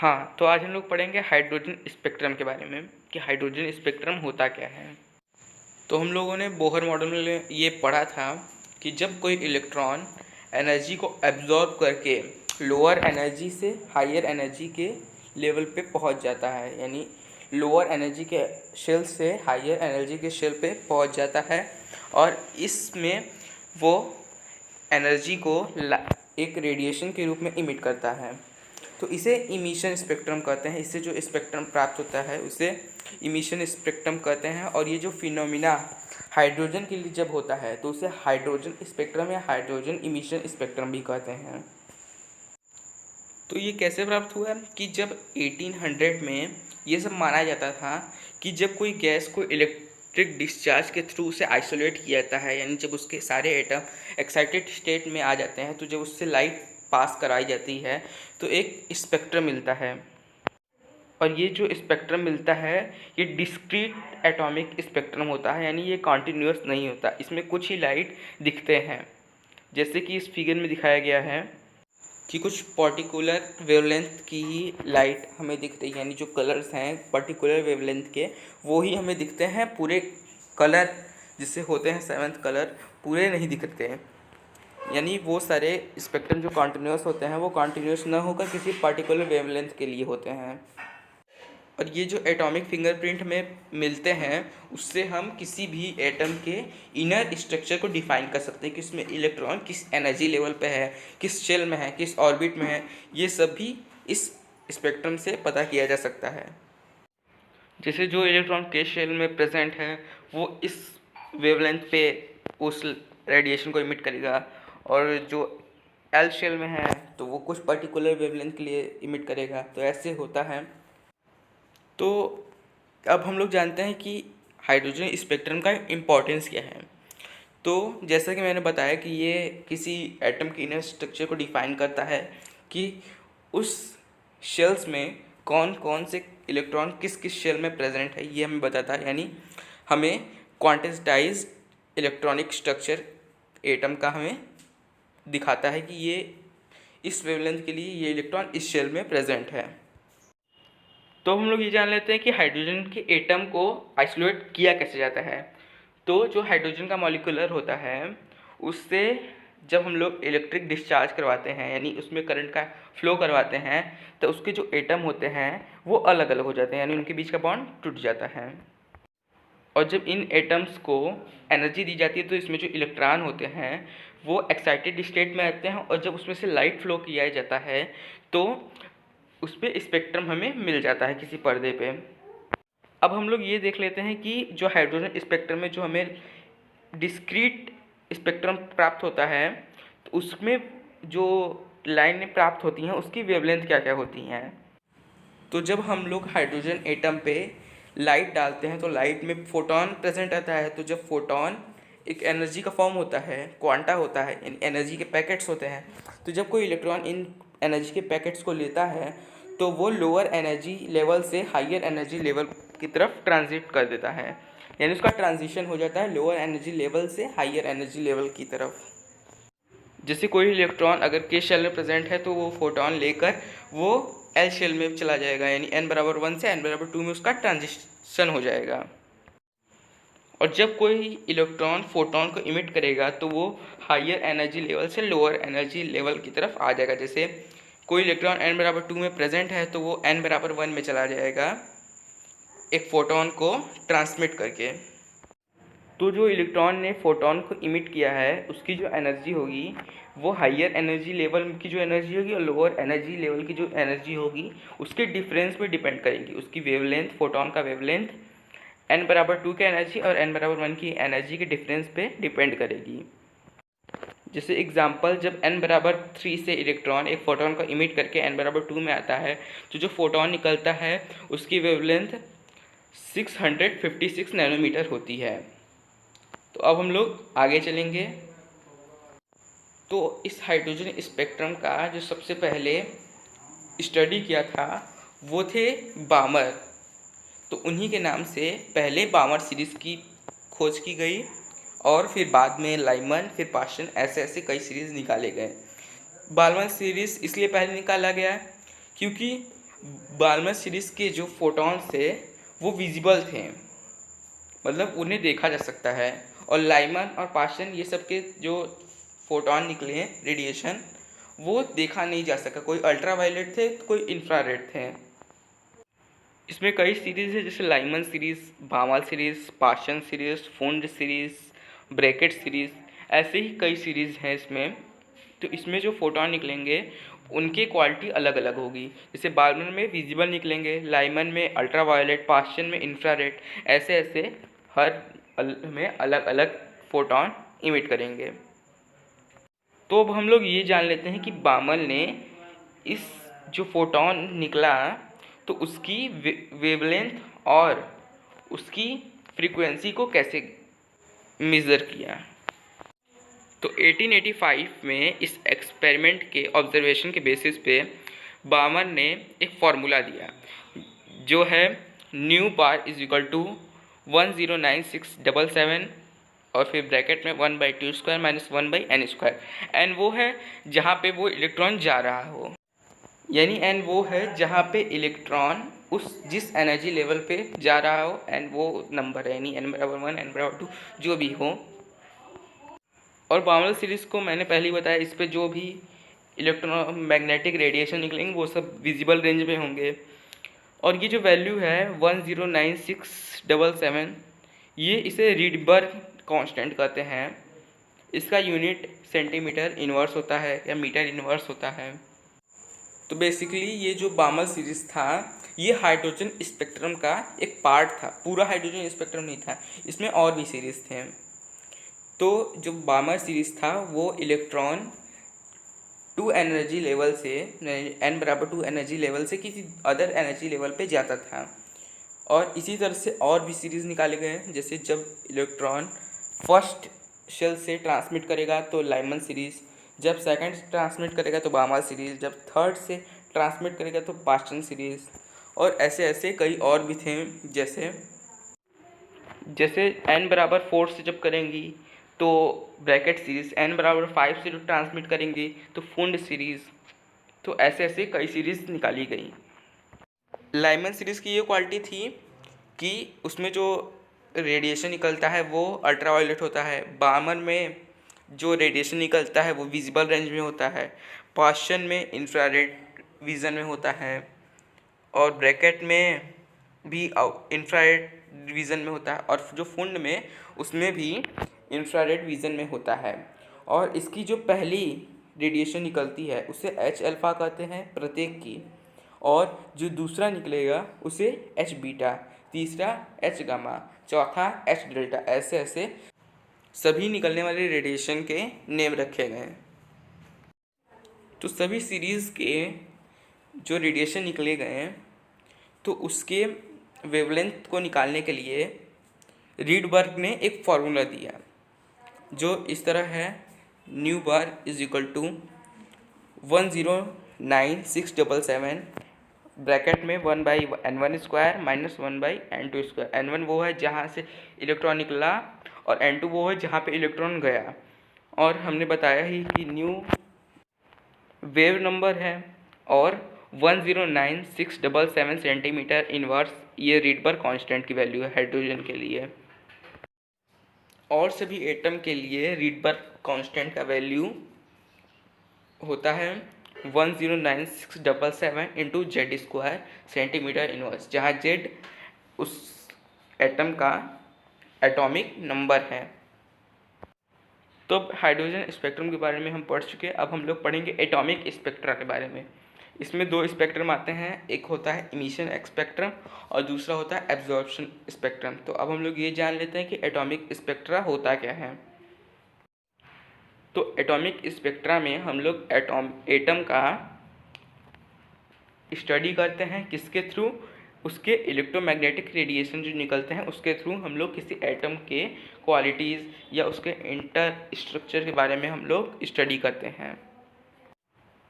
हाँ, तो आज हम लोग पढ़ेंगे हाइड्रोजन स्पेक्ट्रम के बारे में कि हाइड्रोजन स्पेक्ट्रम होता क्या है। तो हम लोगों ने बोहर मॉडल में ये पढ़ा था कि जब कोई इलेक्ट्रॉन एनर्जी को एब्जॉर्ब करके लोअर एनर्जी से हायर एनर्जी के लेवल पे पहुंच जाता है, यानी लोअर एनर्जी के शेल से हायर एनर्जी के शेल पे पहुंच जाता है और इसमें वो एनर्जी को एक रेडिएशन के रूप में इमिट करता है, तो इसे इमिशन स्पेक्ट्रम कहते हैं। इससे जो स्पेक्ट्रम प्राप्त होता है उसे इमिशन स्पेक्ट्रम कहते हैं। और ये जो फिनोमिना हाइड्रोजन के लिए जब होता है तो उसे हाइड्रोजन स्पेक्ट्रम या हाइड्रोजन इमिशन स्पेक्ट्रम भी कहते हैं। तो ये कैसे प्राप्त हुआ कि जब 1800 में ये सब माना जाता था कि जब कोई गैस को इलेक्ट्रिक डिस्चार्ज के थ्रू उसे आइसोलेट किया जाता है, यानी जब उसके सारे एटम एक्साइटेड स्टेट में आ जाते हैं, तो जब उससे लाइट पास कराई जाती है तो एक स्पेक्ट्रम मिलता है। और ये जो स्पेक्ट्रम मिलता है ये डिस्क्रीट एटॉमिक स्पेक्ट्रम होता है, यानी ये कॉन्टिन्यूस नहीं होता, इसमें कुछ ही लाइट दिखते हैं। जैसे कि इस फिगर में दिखाया गया है कि कुछ पर्टिकुलर वेवलेंथ की ही लाइट हमें दिखती है, यानी जो कलर्स हैं पर्टिकुलर वेवलेंथ के वो ही हमें दिखते हैं, पूरे कलर जिससे होते हैं 7th कलर पूरे नहीं दिखते हैं। यानी वो सारे स्पेक्ट्रम जो कॉन्टिन्यूस होते हैं वो कॉन्टिन्यूस न होकर किसी पर्टिकुलर वेवलेंथ के लिए होते हैं। और ये जो एटॉमिक फिंगरप्रिंट में मिलते हैं उससे हम किसी भी एटम के इनर स्ट्रक्चर को डिफाइन कर सकते हैं कि उसमें इलेक्ट्रॉन किस एनर्जी लेवल पे है, किस शेल में है, किस ऑर्बिट में है। ये सब भी इस स्पेक्ट्रम से पता किया जा सकता है। जैसे जो इलेक्ट्रॉन के शेल में प्रेजेंट है वो इस वेवलेंथ पे उस रेडिएशन को इमिट करेगा, और जो एल शेल में है तो वो कुछ पर्टिकुलर वेवलेंथ के लिए इमिट करेगा। तो ऐसे होता है। तो अब हम लोग जानते हैं कि हाइड्रोजन स्पेक्ट्रम का इम्पोर्टेंस क्या है। तो जैसा कि मैंने बताया कि ये किसी एटम के इनर स्ट्रक्चर को डिफाइन करता है कि उस शेल्स में कौन कौन से इलेक्ट्रॉन किस किस शेल में प्रेजेंट है, ये हमें बताता है। यानी हमें क्वांटिटाइज्ड इलेक्ट्रॉनिक स्ट्रक्चर एटम का हमें दिखाता है कि ये इस वेवलेंथ के लिए ये इलेक्ट्रॉन इस शेल में प्रेजेंट है। तो हम लोग ये जान लेते हैं कि हाइड्रोजन के एटम को आइसोलेट किया कैसे जाता है। तो जो हाइड्रोजन का मॉलिक्यूलर होता है उससे जब हम लोग इलेक्ट्रिक डिस्चार्ज करवाते हैं, यानी उसमें करंट का फ्लो करवाते हैं, तो उसके जो एटम होते हैं वो अलग अलग हो जाते हैं, यानी उनके बीच का बॉन्ड टूट जाता है। और जब इन एटम्स को एनर्जी दी जाती है तो इसमें जो इलेक्ट्रॉन होते हैं वो एक्साइटेड स्टेट में आते हैं, और जब उसमें से लाइट फ्लो किया जाता है तो उस पर स्पेक्ट्रम हमें मिल जाता है किसी पर्दे पे। अब हम लोग ये देख लेते हैं कि जो हाइड्रोजन स्पेक्ट्रम में जो हमें डिस्क्रीट स्पेक्ट्रम प्राप्त होता है तो उसमें जो लाइनें प्राप्त होती हैं उसकी वेवलेंथ क्या क्या होती हैं। तो जब हम लोग हाइड्रोजन एटम पे लाइट डालते हैं तो लाइट में फोटॉन प्रेजेंट रहता है। तो जब फोटॉन एक एनर्जी का फॉर्म होता है, क्वांटा होता है, यानी एनर्जी के पैकेट्स होते हैं, तो जब कोई इलेक्ट्रॉन इन एनर्जी के पैकेट्स को लेता है तो वो लोअर एनर्जी लेवल से हायर एनर्जी लेवल की तरफ ट्रांजिट कर देता है, यानी उसका ट्रांजिशन हो जाता है लोअर एनर्जी लेवल से हायर एनर्जी लेवल की तरफ। जैसे कोई इलेक्ट्रॉन अगर के शेल में प्रेजेंट है तो वो फोटॉन लेकर वो एल शेल में चला जाएगा, यानी n=1 से n=2 में उसका ट्रांजिशन हो जाएगा। और जब कोई इलेक्ट्रॉन फोटॉन को इमिट करेगा तो वो हायर एनर्जी लेवल से लोअर एनर्जी लेवल की तरफ आ जाएगा। जैसे कोई इलेक्ट्रॉन n=2 में प्रेजेंट है तो वो n=1 में चला जाएगा एक फोटॉन को ट्रांसमिट करके। तो जो इलेक्ट्रॉन ने फोटॉन को इमिट किया है उसकी जो एनर्जी होगी वो हायर एनर्जी लेवल की जो एनर्जी होगी और लोअर एनर्जी लेवल की जो एनर्जी होगी उसके डिफरेंस पे डिपेंड करेंगी। उसकी वेवलेंथ, फोटॉन का वेवलेंथ n=2 की एनर्जी और n=1 की एनर्जी के डिफरेंस पे डिपेंड करेगी। जैसे एग्जांपल, जब n=3 से इलेक्ट्रॉन एक फोटॉन को इमिट करके n=2 में आता है तो जो फोटॉन निकलता है उसकी वेवलेंथ 656 नैनोमीटर होती है। तो अब हम लोग आगे चलेंगे। तो इस हाइड्रोजन स्पेक्ट्रम का जो सबसे पहले स्टडी किया था वो थे बामर। तो उन्हीं के नाम से पहले बामर सीरीज़ की खोज की गई और फिर बाद में लाइमन, फिर पाशन, ऐसे ऐसे कई सीरीज़ निकाले गए। बामर सीरीज़ इसलिए पहले निकाला गया क्योंकि बार्मर सीरीज़ के जो फोटॉन्स थे वो विजिबल थे, मतलब उन्हें देखा जा सकता है। और लाइमन और पाशन ये सब के जो फोटॉन निकले हैं रेडिएशन, वो देखा नहीं जा सका। कोई अल्ट्रावायलेट थे तो कोई इंफ्रारेड थे। इसमें कई सीरीज़ है, जैसे Lyman series, Balmer series, Paschen series, Pfund series, Brackett series, ऐसे ही कई सीरीज़ हैं इसमें। तो इसमें जो फोटॉन निकलेंगे उनकी क्वालिटी अलग अलग होगी। जैसे बार्मर में विजिबल निकलेंगे, लाइमन में अल्ट्रावायलेट, पाशन में इंफ्रारेड, ऐसे ऐसे हर में अलग अलग फोटॉन इमिट करेंगे। तो अब हम लोग ये जान लेते हैं कि बामल ने इस जो फोटॉन निकला तो उसकी वेवलेंथ और उसकी फ्रीक्वेंसी को कैसे मेज़र किया। तो 1885 में इस एक्सपेरिमेंट के ऑब्जर्वेशन के बेसिस पे बामर ने एक फार्मूला दिया जो है nu bar is equal to 109677 और फिर ब्रैकेट में 1/2² माइनस 1/n²। एन वो है जहाँ पे वो इलेक्ट्रॉन जा रहा हो, यानी एन वो है जहाँ पे इलेक्ट्रॉन जिस एनर्जी लेवल पे जा रहा हो, एन वो नंबर है, यानी n=1 n=2 जो भी हो। और बार्मर सीरीज़ को मैंने पहले ही बताया, इस पे जो भी इलेक्ट्रोमैग्नेटिक रेडिएशन निकलेंगे वो सब विजिबल रेंज में होंगे। और ये जो वैल्यू है 109677, ये इसे रीडबर्ग कांस्टेंट कहते हैं। इसका यूनिट सेंटीमीटर इन्वर्स होता है या मीटर इन्वर्स होता है। तो बेसिकली ये जो बार्मर सीरीज़ था ये हाइड्रोजन स्पेक्ट्रम का एक पार्ट था, पूरा हाइड्रोजन स्पेक्ट्रम नहीं था, इसमें और भी सीरीज़ थे। तो जो बार्मर सीरीज़ था वो इलेक्ट्रॉन 2 एनर्जी लेवल से n=2 एनर्जी लेवल से किसी अदर एनर्जी लेवल पे जाता था। और इसी तरह से और भी सीरीज़ निकाले गए हैं, जैसे जब इलेक्ट्रॉन फर्स्ट शेल से ट्रांसमिट करेगा तो लाइमन सीरीज़, जब सेकंड से ट्रांसमिट करेगा तो बार्मर सीरीज़, जब थर्ड से ट्रांसमिट करेगा तो पास्टन सीरीज़, और ऐसे ऐसे कई और भी थे। जैसे n=4 से जब करेंगी तो ब्रैकेट सीरीज़, n=5 से जो ट्रांसमिट करेंगी तो फुंड सीरीज़। तो ऐसे ऐसे कई सीरीज़ निकाली गई। लाइमन सीरीज़ की ये क्वालिटी थी कि उसमें जो रेडिएशन निकलता है वो अल्ट्रावायलेट होता है, बार्मर में जो रेडिएशन निकलता है वो विजिबल रेंज में होता है, पास्टन में इंफ्रारेड विज़न में होता है, और ब्रैकेट में भी इंफ्रारेड विज़न में होता है, और जो फुंड में उसमें भी इंफ्रारेड विज़न में होता है। और इसकी जो पहली रेडिएशन निकलती है उसे एच अल्फ़ा कहते हैं प्रत्येक की, और जो दूसरा निकलेगा उसे एच बीटा, तीसरा एच गामा, चौथा एच डेल्टा, ऐसे ऐसे सभी निकलने वाले रेडिएशन के नेम रखे गए हैं। तो सभी सीरीज़ के जो रेडिएशन निकले गए हैं तो उसके वेवलेंथ को निकालने के लिए रीडबर्ग ने एक फार्मूला दिया जो इस तरह है, nu bar is equal to 109677 bracket में 1/n1² माइनस 1/n2²। n1 वो है जहाँ से इलेक्ट्रॉन निकला और n2 वो है जहाँ पे इलेक्ट्रॉन गया। और हमने बताया ही कि न्यू वेव नंबर है, और 109677 सेंटीमीटर इनवर्स ये रीडबर्ग कांस्टेंट की वैल्यू है हाइड्रोजन के लिए। और सभी एटम के लिए रीडबर्ग कांस्टेंट का वैल्यू होता है 109677 इंटू Z² सेंटीमीटर इनवर्स, जहाँ Z उस एटम का एटॉमिक नंबर है। तो हाइड्रोजन स्पेक्ट्रम के बारे में हम पढ़ चुके हैं। अब हम लोग पढ़ेंगे एटॉमिक स्पेक्ट्रा के बारे में। इसमें 2 स्पेक्ट्रम आते हैं, एक होता है इमिशन स्पेक्ट्रम और दूसरा होता है एब्जॉर्प्शन स्पेक्ट्रम। तो अब हम लोग ये जान लेते हैं कि एटॉमिक स्पेक्ट्रा होता क्या है। तो एटॉमिक स्पेक्ट्रा में हम लोग एटम का स्टडी करते हैं, किसके थ्रू, उसके इलेक्ट्रोमैग्नेटिक रेडिएशन जो निकलते हैं उसके थ्रू हम लोग किसी एटम के क्वालिटीज़ या उसके इंटर स्ट्रक्चर के बारे में हम लोग स्टडी करते हैं।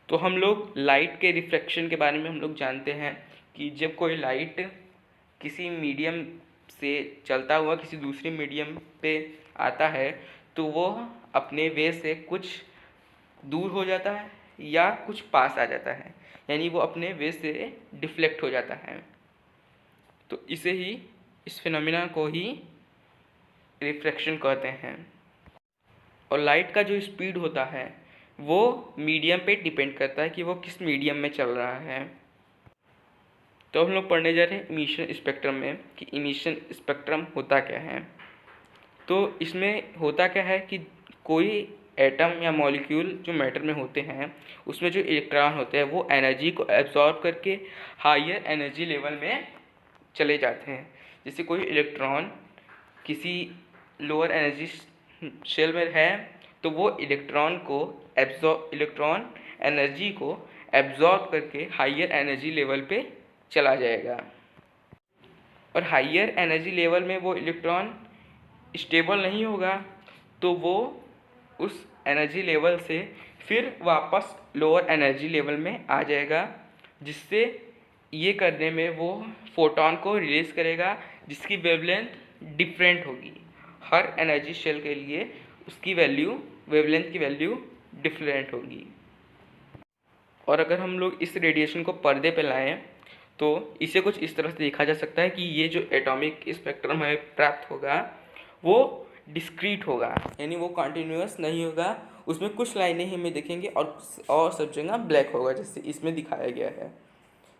तो हम लोग लाइट के रिफ्रैक्शन के बारे में हम लोग जानते हैं कि जब कोई लाइट किसी मीडियम से चलता हुआ किसी दूसरे मीडियम पे आता है तो वो अपने वे से कुछ दूर हो जाता है या कुछ पास आ जाता है। यानी वो अपने वे से डिफ्लेक्ट हो जाता है। तो इसे ही, इस फिनोमिना को ही रिफ्रैक्शन कहते हैं। और लाइट का जो स्पीड होता है वो मीडियम पे डिपेंड करता है कि वो किस मीडियम में चल रहा है। तो हम लोग पढ़ने जा रहे हैं इमिशन स्पेक्ट्रम में कि इमिशन स्पेक्ट्रम होता क्या है। तो इसमें होता क्या है कि कोई एटम या मॉलिक्यूल जो मैटर में होते हैं उसमें जो इलेक्ट्रॉन होते हैं वो एनर्जी को एब्जॉर्ब करके हायर एनर्जी लेवल में चले जाते हैं। जैसे कोई इलेक्ट्रॉन किसी लोअर एनर्जी शेल में है तो वो इलेक्ट्रॉन एनर्जी को एब्जॉर्ब करके हायर एनर्जी लेवल पे चला जाएगा। और हायर एनर्जी लेवल में वो इलेक्ट्रॉन स्टेबल नहीं होगा तो वो उस एनर्जी लेवल से फिर वापस लोअर एनर्जी लेवल में आ जाएगा, जिससे ये करने में वो फोटॉन को रिलीज करेगा जिसकी वेवलेंथ डिफरेंट होगी। हर एनर्जी शेल के लिए उसकी वेवलेंथ की वैल्यू डिफरेंट होगी। और अगर हम लोग इस रेडिएशन को पर्दे पे लाएं तो इसे कुछ इस तरह से देखा जा सकता है कि ये जो एटॉमिक स्पेक्ट्रम हमें प्राप्त होगा वो डिस्क्रीट होगा, यानी वो कंटिन्यूअस नहीं होगा। उसमें कुछ लाइनें हमें दिखेंगे और सब जगह ब्लैक होगा, जैसे इसमें दिखाया गया है।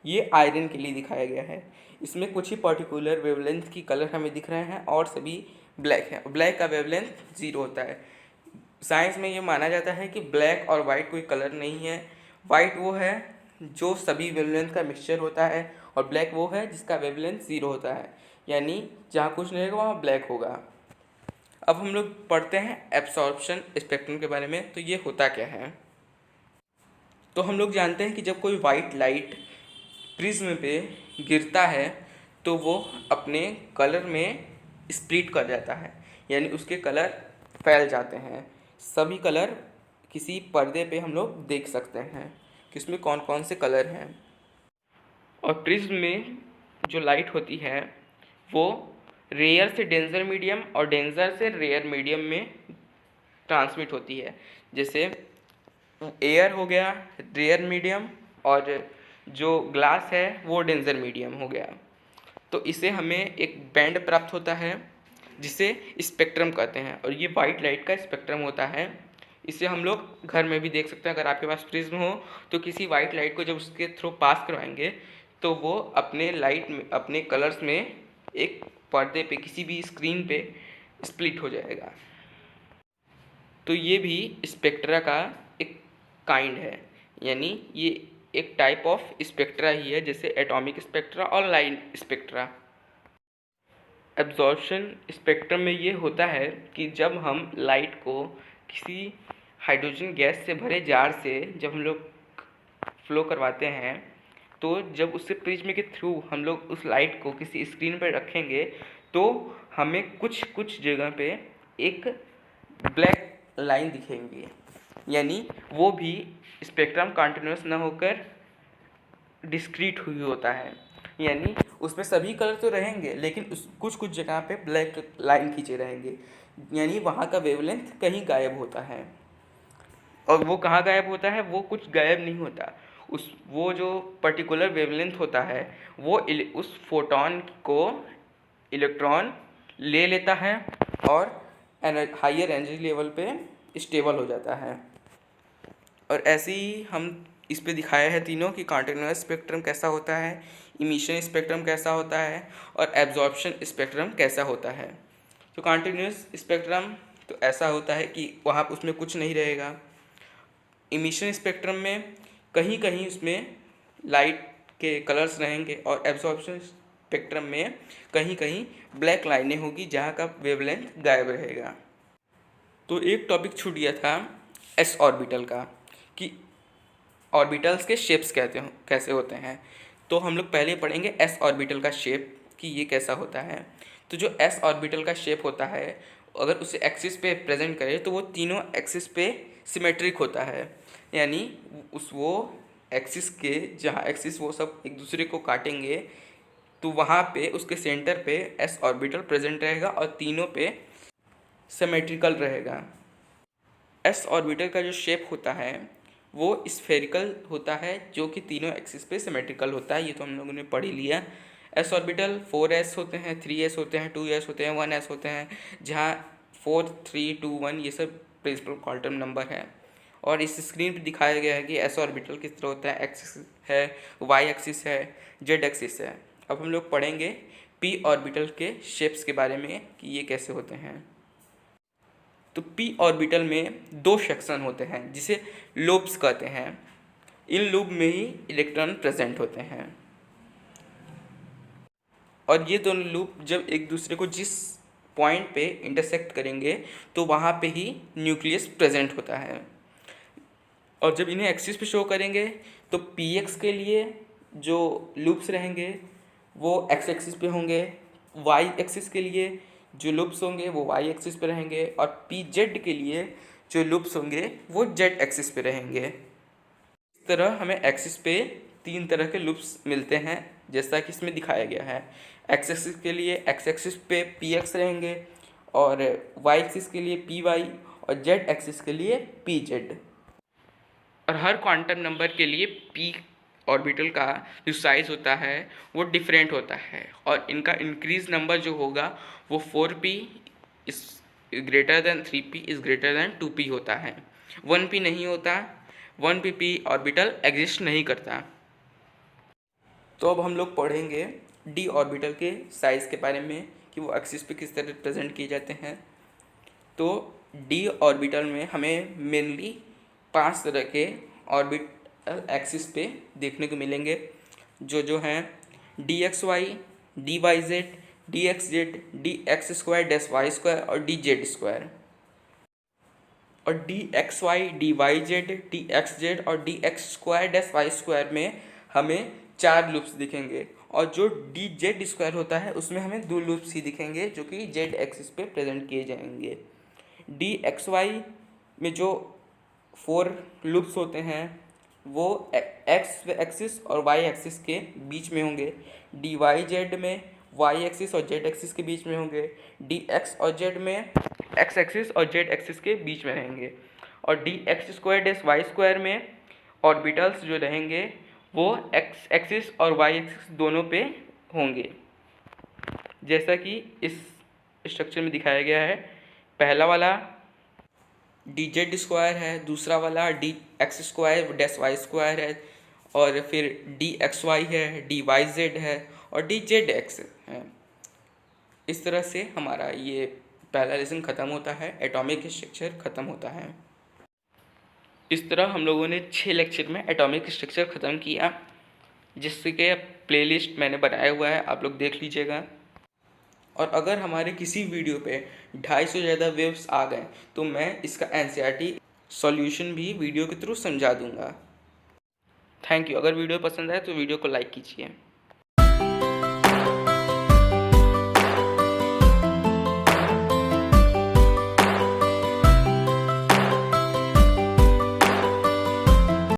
ये आयरन के लिए दिखाया गया है। इसमें कुछ ही पर्टिकुलर वेवलेंथ की कलर हमें दिख रहे हैं और सभी ब्लैक है। ब्लैक का वेवलेंथ 0 होता है। साइंस में ये माना जाता है कि ब्लैक और वाइट कोई कलर नहीं है। वाइट वो है जो सभी वेवलेंथ का मिक्सचर होता है और ब्लैक वो है जिसका वेवलेंथ 0 होता है, यानी जहाँ कुछ नहीं होगा वहाँ ब्लैक होगा। अब हम लोग पढ़ते हैं एब्सॉर्प्शन स्पेक्ट्रम के बारे में। तो ये होता क्या है। तो हम लोग जानते हैं कि जब कोई वाइट लाइट प्रिज्म पे गिरता है तो वो अपने कलर में स्प्लिट कर जाता है, यानी उसके कलर फैल जाते हैं। सभी कलर किसी पर्दे पे हम लोग देख सकते हैं कि उसमें कौन कौन से कलर हैं। और प्रिज्म में जो लाइट होती है वो रेयर से डेंजर मीडियम और डेंजर से रेयर मीडियम में ट्रांसमिट होती है। जैसे एयर हो गया रेयर मीडियम और जो ग्लास है वो डेंजर मीडियम हो गया। तो इसे हमें एक बैंड प्राप्त होता है जिसे स्पेक्ट्रम कहते हैं, और ये वाइट लाइट का स्पेक्ट्रम होता है। इसे हम लोग घर में भी देख सकते हैं। अगर आपके पास प्रिज्म हो तो किसी वाइट लाइट को जब उसके थ्रू पास करवाएंगे तो वो अपने लाइट में, अपने कलर्स में एक पर्दे पे, किसी भी स्क्रीन पे स्प्लिट हो जाएगा। तो ये भी स्पेक्ट्रा का एक काइंड है, यानी ये एक टाइप ऑफ स्पेक्ट्रा ही है, जैसे एटॉमिक स्पेक्ट्रा और लाइन स्पेक्ट्रा। एब्जॉर्प्शन स्पेक्ट्रम में ये होता है कि जब हम लाइट को किसी हाइड्रोजन गैस से भरे जार से जब हम लोग फ्लो करवाते हैं तो जब उससे प्रिज्म के थ्रू हम लोग उस लाइट को किसी स्क्रीन पर रखेंगे तो हमें कुछ कुछ जगह पे एक ब्लैक लाइन दिखेंगी, यानी वो भी स्पेक्ट्रम कंटिन्यूअस ना होकर डिस्क्रीट हुई होता है। यानी उसमें सभी कलर तो रहेंगे लेकिन उस कुछ कुछ जगह पे ब्लैक लाइन खींचे रहेंगे, यानी वहाँ का वेवलेंथ कहीं गायब होता है। और वो कहाँ गायब होता है, वो कुछ गायब नहीं होता। वो जो पर्टिकुलर वेवलेंथ होता है वो उस फोटॉन को इलेक्ट्रॉन ले लेता है और हायर एनर्जी लेवल पे स्टेबल हो जाता है। और ऐसे ही हम इस पे दिखाया है तीनों कि कंटीन्यूअस स्पेक्ट्रम कैसा होता है, इमिशन स्पेक्ट्रम कैसा होता है और एब्जॉर्प्शन स्पेक्ट्रम कैसा होता है। तो कंटीन्यूअस स्पेक्ट्रम तो ऐसा होता है कि वहाँ उसमें कुछ नहीं रहेगा। इमिशन स्पेक्ट्रम में कहीं कहीं उसमें लाइट के कलर्स रहेंगे और एब्जॉर्प्शन स्पेक्ट्रम में कहीं कहीं ब्लैक लाइनें होगी जहाँ का वेवलेंथ गायब रहेगा। तो एक टॉपिक छूट गया था एस ऑर्बिटल का, कि ऑर्बिटल्स के शेप्स कैसे होते हैं। तो हम लोग पहले पढ़ेंगे एस ऑर्बिटल का शेप कि ये कैसा होता है। तो जो एस ऑर्बिटल का शेप होता है अगर उसे एक्सिस पे प्रेजेंट करें तो वो तीनों एक्सिस पे सिमेट्रिक होता है, यानी वो एक्सिस के जहाँ एक्सिस वो सब एक दूसरे को काटेंगे तो वहाँ पे उसके सेंटर पे एस ऑर्बिटल प्रेजेंट रहेगा और तीनों पे सिमेट्रिकल रहेगा। एस ऑर्बिटल का जो शेप होता है वो स्फेरिकल होता है जो कि तीनों एक्सिस पे सिमेट्रिकल होता है। ये तो हम लोगों ने पढ़ ही लिया। एस ऑर्बिटल 4s होते हैं, 3s होते हैं, 2s होते हैं, 1s होते हैं, जहाँ 4, 3, 2, 1 ये सब प्रिंसिपल क्वांटम नंबर है। और इस स्क्रीन पे दिखाया गया है कि एस ऑर्बिटल किस तरह होता है, एक्सिस है, वाई एक्सिस है, जेड एक्सिस है। अब हम लोग पढ़ेंगे पी ऑर्बिटल के शेप्स के बारे में कि ये कैसे होते हैं। तो पी ऑर्बिटल में 2 सेक्शन होते हैं जिसे लूप्स कहते हैं। इन लूप में ही इलेक्ट्रॉन प्रेजेंट होते हैं और ये दोनों लूप जब एक दूसरे को जिस पॉइंट पे इंटरसेक्ट करेंगे तो वहाँ पे ही न्यूक्लियस प्रेजेंट होता है। और जब इन्हें एक्सिस पे शो करेंगे तो पी एक्स के लिए जो लूप्स रहेंगे वो एक्स एक्सिस पे होंगे, वाई एक्सिस के लिए जो लूप्स होंगे वो वाई एक्सिस पे रहेंगे, और पी जेड के लिए जो लूप्स होंगे वो जेड एक्सिस पे रहेंगे। इस तरह हमें एक्सिस पे 3 तरह के लूप्स मिलते हैं जैसा कि इसमें दिखाया गया है। एक्स एक्सिस के लिए एक्स एक्सिस पे पी एक्स रहेंगे, और वाई एक्सिस के लिए पी वाई, और जेड एक्सिस के लिए पी जेड। और हर क्वांटम नंबर के लिए पी ऑर्बिटल का जो साइज़ होता है वो डिफरेंट होता है, और इनका इंक्रीज नंबर जो होगा वो 4p is greater than 3p is greater than 2p होता है। 1p नहीं होता, 1p ऑर्बिटल एग्जिस्ट नहीं करता। तो अब हम लोग पढ़ेंगे डी ऑर्बिटल के साइज़ के बारे में कि वो एक्सिस पे किस तरह रिप्रेजेंट किए जाते हैं। तो डी ऑर्बिटल में हमें मेनली 5 तरह के ऑर्बिटल एक्सिस पे देखने को मिलेंगे, जो हैं D X Y, D Y Z, D X Z, D X square dash Y square और डी जेड स्क्वायर। और D X Y, D Y Z, D X Z और D X square dash Y square में हमें 4 loops दिखेंगे, और जो D Z square होता है उसमें हमें 2 लूप्स ही दिखेंगे जो कि जेड एक्सिस पे प्रेजेंट किए जाएंगे। डी एक्स वाई में जो 4 लूप्स होते हैं वो एक्स एक्सिस और वाई एक्सिस के बीच में होंगे। डी वाई जेड में वाई एक्सिस और जेड एक्सिस के बीच में होंगे। डी एक्स और जेड में एक्स एक्सिस और जेड एक्सिस के बीच में रहेंगे। और D X square dash Y square में ऑर्बिटल्स जो रहेंगे वो एक्स एक्सिस और वाई एक्सिस दोनों पे होंगे, जैसा कि इस स्ट्रक्चर में दिखाया गया है। पहला वाला डी जेड स्क्वायर है, दूसरा वाला D X square dash Y square है, और फिर डी एक्स वाई है, डी वाई जेड है और डी जेड एक्स है। इस तरह से हमारा ये पहला लेसन ख़त्म होता है, एटॉमिक स्ट्रक्चर ख़त्म होता है। इस तरह हम लोगों ने 6 लेक्चर में एटॉमिक स्ट्रक्चर ख़त्म किया, जिसके प्लेलिस्ट मैंने बनाया हुआ है, आप लोग देख लीजिएगा। और अगर हमारे किसी वीडियो पे 250 से ज़्यादा वेव्स आ गए तो मैं इसका NCERT सॉल्यूशन भी वीडियो के थ्रू समझा दूंगा। Thank you. अगर वीडियो पसंद आए तो वीडियो को लाइक कीजिए।